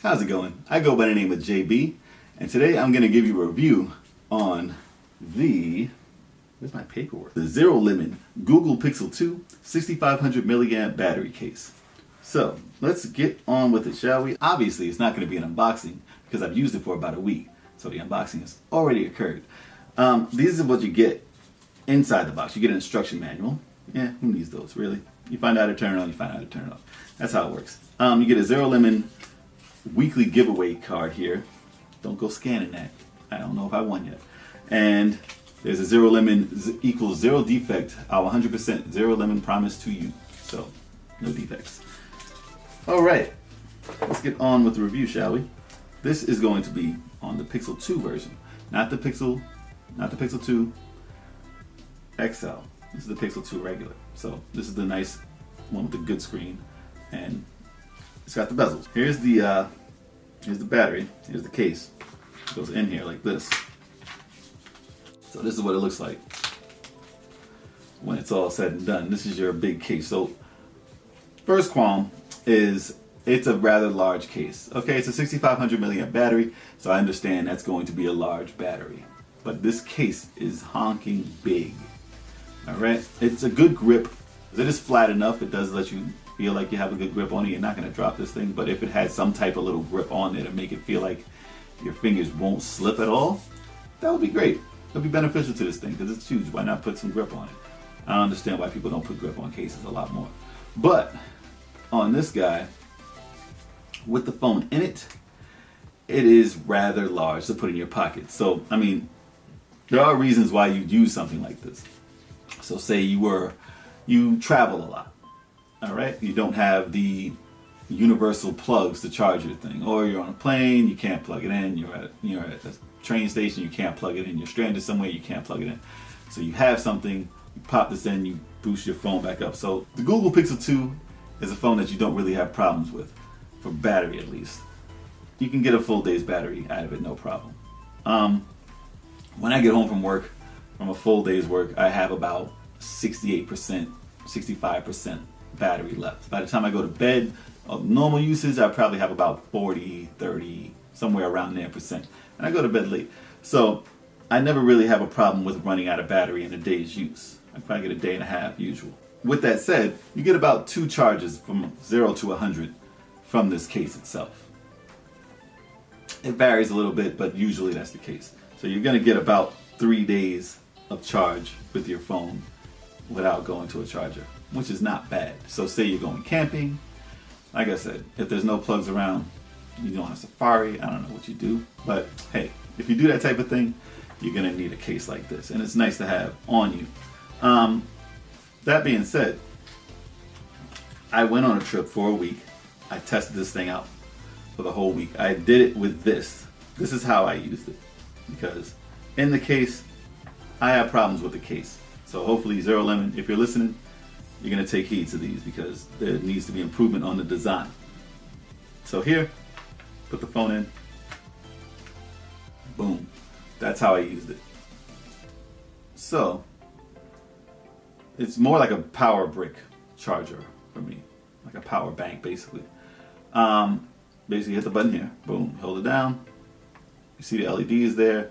How's it going? I go by the name of JB, and today I'm going to give you a review on where's my paperwork? The ZeroLemon Google Pixel 2 6500 milliamp battery case. So let's get on with it, shall we? Obviously, it's not going to be an unboxing because I've used it for about a week, so the unboxing has already occurred. These are what you get inside the box. You get an instruction manual. Yeah, who needs those, really? You find out how to turn it on, you find out how to turn it off. That's how it works. You get a ZeroLemon weekly giveaway card here. Don't go scanning that. I don't know if I won yet. And there's a ZeroLemon equals zero defect. Our 100% ZeroLemon promise to you. So, no defects. All right, let's get on with the review, shall we? This is going to be on the Pixel 2 version, not the Pixel 2 XL. This is the Pixel 2 regular. So this is the nice one with the good screen, and it's got the bezels. Here's the battery. Here's the case. It goes in here like this. So this is what it looks like when it's all said and done. This is your big case. So first qualm is it's a rather large case. Okay, it's a 6500 milliamp battery, so I understand that's going to be a large battery. But this case is honking big. All right, it's a good grip. It is flat enough. It does let you feel like you have a good grip on it. You're not going to drop this thing, but if it had some type of little grip on it to make it feel like your fingers won't slip at all, that would be great. It would be beneficial to this thing because it's huge. Why not put some grip on it? I don't understand why people don't put grip on cases a lot more. But on this guy, with the phone in it, it is rather large to put in your pocket. So, I mean, there are reasons why you'd use something like this. So say you travel a lot, all right? You don't have the universal plugs to charge your thing, or you're on a plane, you can't plug it in. You're at a train station, you can't plug it in. You're stranded somewhere, you can't plug it in. So you have something, you pop this in, you boost your phone back up. So the Google Pixel 2 is a phone that you don't really have problems with, for battery at least. You can get a full day's battery out of it, no problem. When I get home from work, from a full day's work, I have about 68%, 65% battery left. By the time I go to bed, of normal usage, I probably have about 40, 30, somewhere around there percent. And I go to bed late. So I never really have a problem with running out of battery in a day's use. I probably get a day and a half usual. With that said, you get about 2 charges from 0 to 100 from this case itself. It varies a little bit, but usually that's the case. So you're going to get about 3 days of charge with your phone without going to a charger, which is not bad. So say you're going camping, like I said, if there's no plugs around, you go on a safari, I don't know what you do, but hey, if you do that type of thing, you're going to need a case like this, and it's nice to have on you. That being said, I went on a trip for a week. I tested this thing out for the whole week. I did it with this. This is how I used it, because in the case, I have problems with the case. So hopefully ZeroLemon, if you're listening, you're going to take heed to these because there needs to be improvement on the design. So here, put the phone in. Boom. That's how I used it. So it's more like a power brick charger for me, like a power bank basically. Basically hit the button here, boom, hold it down. You see the LEDs there,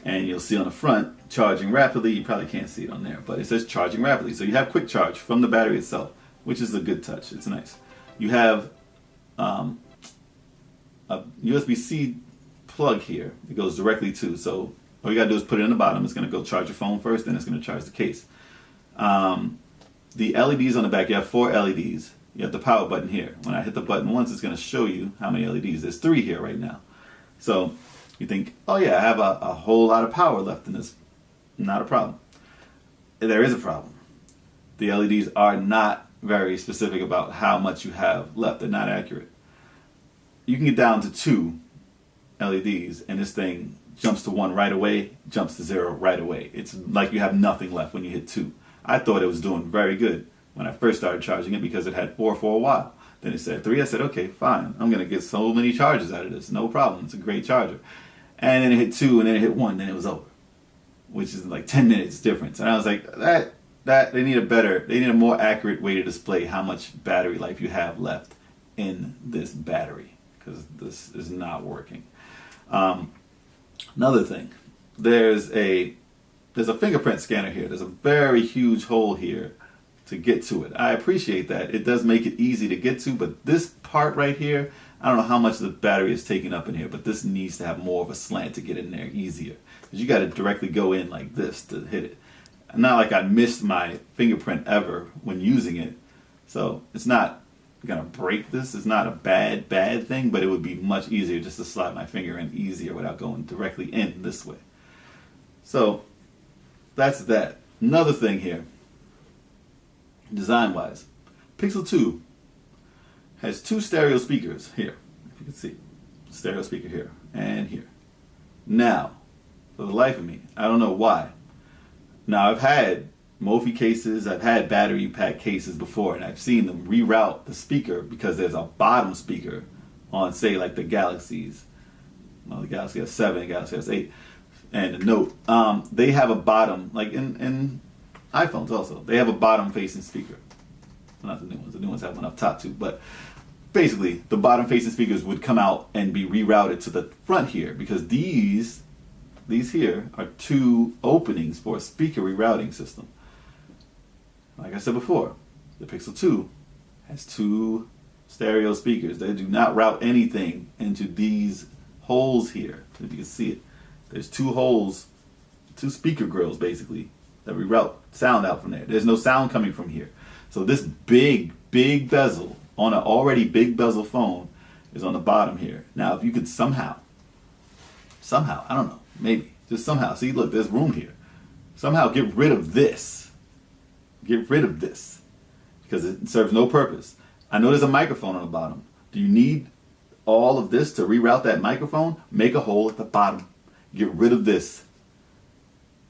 and you'll see on the front, charging rapidly. You probably can't see it on there, but it says charging rapidly. So you have quick charge from the battery itself, which is a good touch. It's nice. You have a USB-C plug here. It goes directly to, so all you gotta do is put it in the bottom. It's gonna go charge your phone first, then it's gonna charge the case. The LEDs on the back, you have 4 LEDs. You have the power button here. When I hit the button once, it's gonna show you how many LEDs. There's 3 here right now. So you think, oh yeah, I have a whole lot of power left in this. Not a problem. There is a problem. The LEDs are not very specific about how much you have left. They're not accurate. You can get down to 2 LEDs and this thing jumps to 1 right away, jumps to 0 right away. It's like you have nothing left when you hit 2. I thought it was doing very good when I first started charging it because it had 4 for a while. Then it said 3. I said, okay, fine. I'm going to get so many charges out of this. No problem. It's a great charger. And then it hit 2, and then it hit 1, then it was over, which is like 10 minutes difference. And I was like, they need a more accurate way to display how much battery life you have left in this battery. because this is not working. Another thing, there's a fingerprint scanner here. There's a very huge hole here to get to it. I appreciate that. It does make it easy to get to, but this part right here, I don't know how much the battery is taking up in here, but this needs to have more of a slant to get in there easier. Because you got to directly go in like this to hit it. Not like I missed my fingerprint ever when using it. So it's not gonna break this. It's not a bad thing, but it would be much easier just to slide my finger in easier without going directly in this way. So that's that. Another thing here, design wise, Pixel 2 has two stereo speakers here, if you can see. Stereo speaker here and here. Now, for the life of me, I don't know why. Now, I've had Mophie cases, I've had battery pack cases before, and I've seen them reroute the speaker because there's a bottom speaker on, say, like the Galaxies. Well, the Galaxy S7, the Galaxy S8, and the Note. They have a bottom, like in iPhones also, they have a bottom-facing speaker. Not the new ones. The new ones have one up top too, but basically, the bottom-facing speakers would come out and be rerouted to the front here because these here are two openings for a speaker rerouting system. Like I said before, the Pixel 2 has two stereo speakers. They do not route anything into these holes here. If you can see it, there's two holes, two speaker grills basically, that reroute sound out from there. There's no sound coming from here. So this big bezel on an already big bezel phone is on the bottom here. Now, if you could somehow, I don't know, maybe, just somehow, see, look, there's room here. Somehow get rid of this. Get rid of this because it serves no purpose. I know there's a microphone on the bottom. Do you need all of this to reroute that microphone? Make a hole at the bottom. Get rid of this.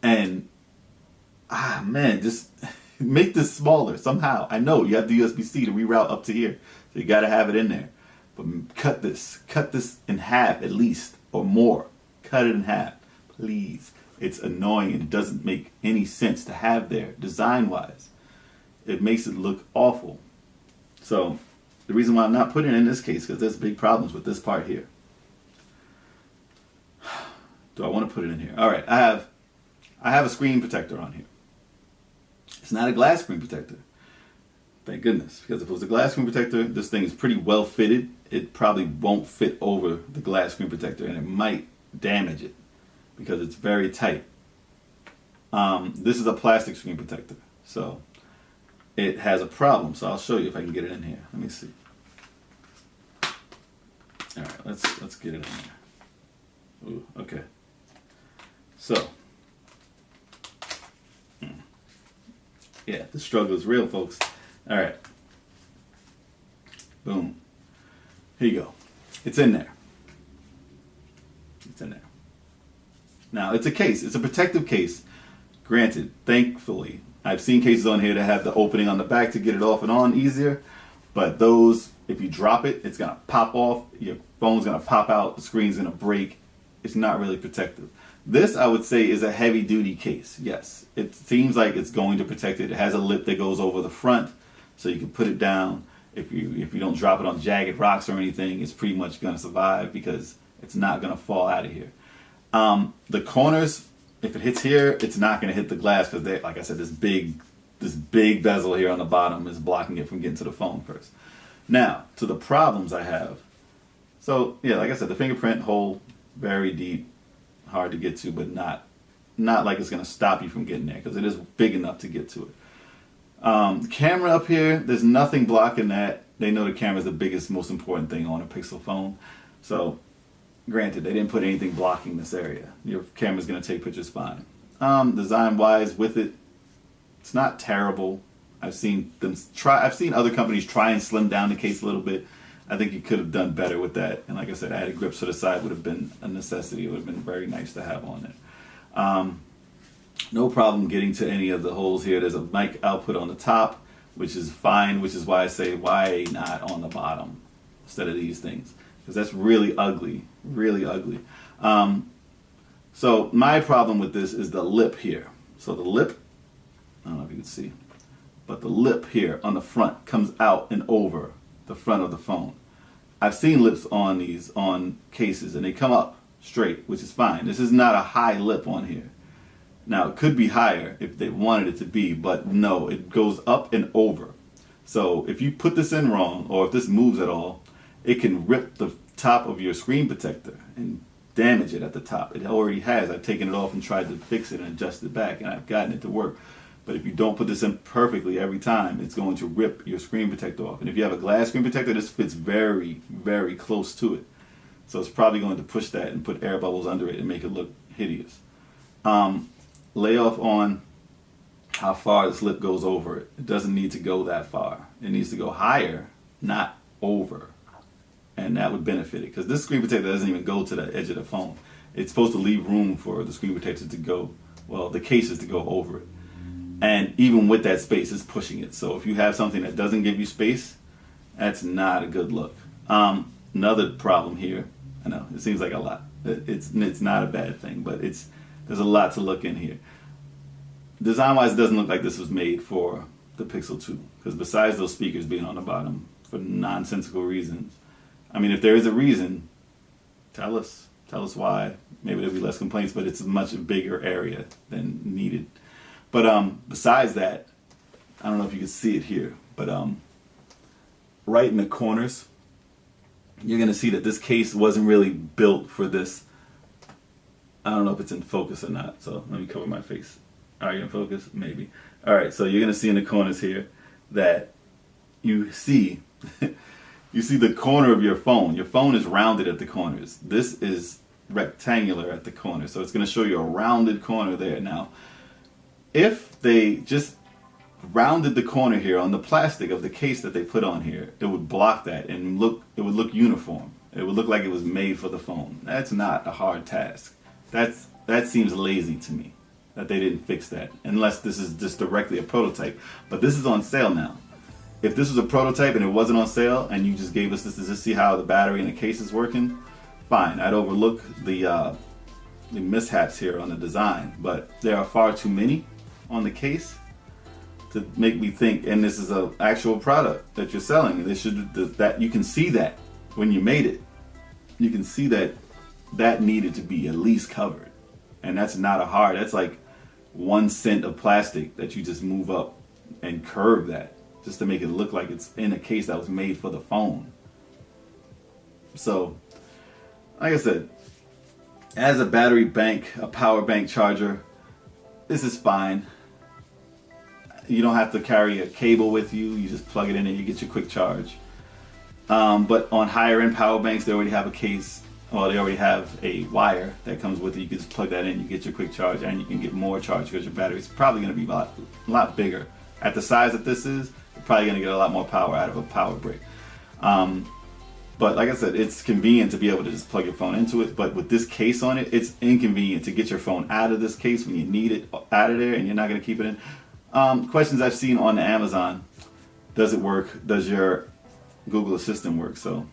And, man, just make this smaller somehow. I know you have the USB-C to reroute up to here. So you got to have it in there. But cut this in half at least or more. Cut it in half, please. It's annoying and doesn't make any sense to have there design-wise. It makes it look awful. So the reason why I'm not putting it in this case because there's big problems with this part here. Do I want to put it in here? All right, I have a screen protector on here. It's not a glass screen protector. Thank goodness, because if it was a glass screen protector, this thing is pretty well fitted. It probably won't fit over the glass screen protector and it might damage it because it's very tight. This is a plastic screen protector, so it has a problem. So I'll show you if I can get it in here. Let me see. All right, let's get it in there. Ooh, okay. So, yeah, the struggle is real, folks. All right. Boom. Here you go. It's in there. It's in there. Now, it's a case. It's a protective case. Granted, thankfully, I've seen cases on here that have the opening on the back to get it off and on easier. But those, if you drop it, it's going to pop off. Your phone's going to pop out. The screen's going to break. It's not really protective. This, I would say, is a heavy-duty case. Yes, it seems like it's going to protect it. It has a lip that goes over the front, so you can put it down. If you don't drop it on jagged rocks or anything, it's pretty much going to survive because it's not going to fall out of here. The corners, if it hits here, it's not going to hit the glass because, like I said, this big bezel here on the bottom is blocking it from getting to the phone first. Now, to the problems I have. So, yeah, like I said, the fingerprint hole, very deep, hard to get to, but not like it's going to stop you from getting there because it is big enough to get to it. The camera up here, there's nothing blocking that. They know the camera is the biggest, most important thing on a Pixel phone. So, granted, they didn't put anything blocking this area. Your camera's going to take pictures fine. Design-wise, with it, it's not terrible. I've seen other companies try and slim down the case a little bit. I think you could have done better with that. And like I said, added grips to the side would have been a necessity. It would have been very nice to have on there. No problem getting to any of the holes here. There's a mic output on the top, which is fine, which is why I say, why not on the bottom instead of these things? Because that's really ugly, really ugly. So my problem with this is the lip here. So the lip, I don't know if you can see, but the lip here on the front comes out and over the front of the phone. I've seen lips on these on cases and they come up straight, which is fine. This is not a high lip on here. Now it could be higher if they wanted it to be, but no, it goes up and over. So if you put this in wrong, or if this moves at all, it can rip the top of your screen protector and damage it at the top. It already has. I've taken it off and tried to fix it and adjust it back, and I've gotten it to work. But if you don't put this in perfectly every time, it's going to rip your screen protector off. And if you have a glass screen protector, this fits very, very close to it. So it's probably going to push that and put air bubbles under it and make it look hideous. Lay off on how far this lip goes over it. It doesn't need to go that far. It needs to go higher, not over. And that would benefit it, because this screen protector doesn't even go to the edge of the phone. It's supposed to leave room for the screen protector to go, well, the cases to go over it. And even with that space, it's pushing it. So if you have something that doesn't give you space, that's not a good look. Another problem here, I know it seems like a lot. It's not a bad thing, but there's a lot to look in here. Design-wise, it doesn't look like this was made for the Pixel 2, because besides those speakers being on the bottom for nonsensical reasons, I mean, if there is a reason, tell us why. Maybe there'll be less complaints, but it's a much bigger area than needed. But besides that, I don't know if you can see it here, but right in the corners, you're going to see that this case wasn't really built for this. I don't know if it's in focus or not, so let me cover my face. Are you in focus? Maybe. All right, so you're going to see in the corners here that you see you see the corner of your phone. Your phone is rounded at the corners. This is rectangular at the corner, so it's going to show you a rounded corner there. Now, if they just rounded the corner here on the plastic of the case that they put on here, it would block that and it would look uniform. It would look like it was made for the phone. That's not a hard task. That seems lazy to me, that they didn't fix that, unless this is just directly a prototype. But this is on sale now. If this was a prototype and it wasn't on sale and you just gave us this to just see how the battery in the case is working, fine. I'd overlook the mishaps here on the design, but there are far too many on the case to make me think, and this is an actual product that you're selling. They should, that you can see that when you made it, you can see that needed to be at least covered, and that's not a hard. That's like 1 cent of plastic that you just move up and curve that just to make it look like it's in a case that was made for the phone. So, like I said, as a battery bank, a power bank charger, this is fine. You don't have to carry a cable with you. You just plug it in and you get your quick charge. But on higher end power banks, they already have a case, or they already have a wire that comes with it. You can just plug that in, you get your quick charge, and you can get more charge because your battery is probably going to be a lot bigger. At the size that this is, you're probably going to get a lot more power out of a power brick. But like I said, it's convenient to be able to just plug your phone into it. But with this case on it, it's inconvenient to get your phone out of this case when you need it out of there and you're not going to keep it in. Questions I've seen on Amazon: does it work? Does your Google Assistant work? So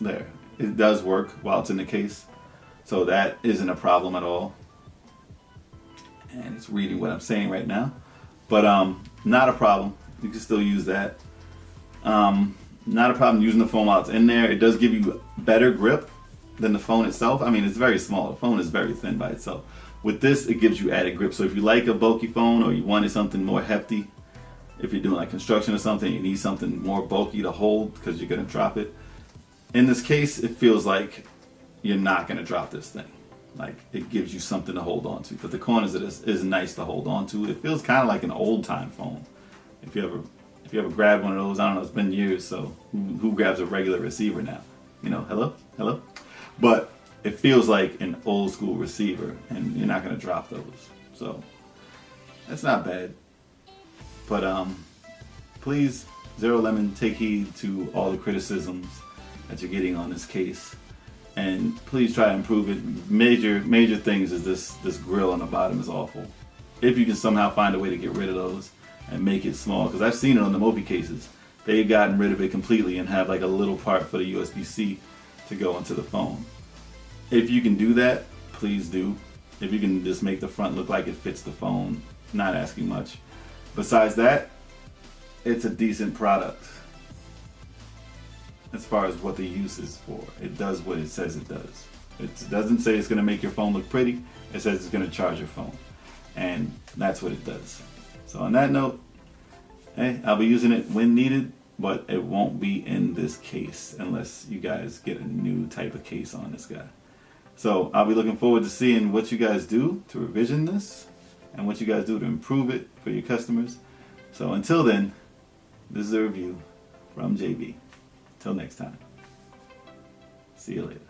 there, it does work while it's in the case, so that isn't a problem at all. And it's reading what I'm saying right now, but not a problem. You can still use that. Not a problem using the phone while it's in there. It does give you better grip than the phone itself. I mean, it's very small. The phone is very thin by itself. With this, it gives you added grip. So if you like a bulky phone, or you wanted something more hefty, if you're doing like construction or something, you need something more bulky to hold because you're going to drop it. In this case, it feels like you're not going to drop this thing. Like, it gives you something to hold on to. But the corners of this is nice to hold on to. It feels kind of like an old time phone. If you ever grabbed one of those, I don't know, it's been years, so who grabs a regular receiver now? You know, hello? But it feels like an old school receiver, and you're not going to drop those. So that's not bad. But please, ZeroLemon, take heed to all the criticisms that you're getting on this case, and please try to improve it. Major things is this grill on the bottom is awful. If you can somehow find a way to get rid of those and make it small, because I've seen it on the Mophie cases. They've gotten rid of it completely and have like a little part for the USB-C to go into the phone. If you can do that, please do. If you can just make the front look like it fits the phone, not asking much. Besides that, it's a decent product. as far as what the use is for. It does what it says it does. It doesn't say it's going to make your phone look pretty. It says it's going to charge your phone. And that's what it does. So on that note, hey, I'll be using it when needed, but it won't be in this case unless you guys get a new type of case on this guy. So I'll be looking forward to seeing what you guys do to revision this and what you guys do to improve it for your customers. So until then, this is a review from JB. Till next time. See you later.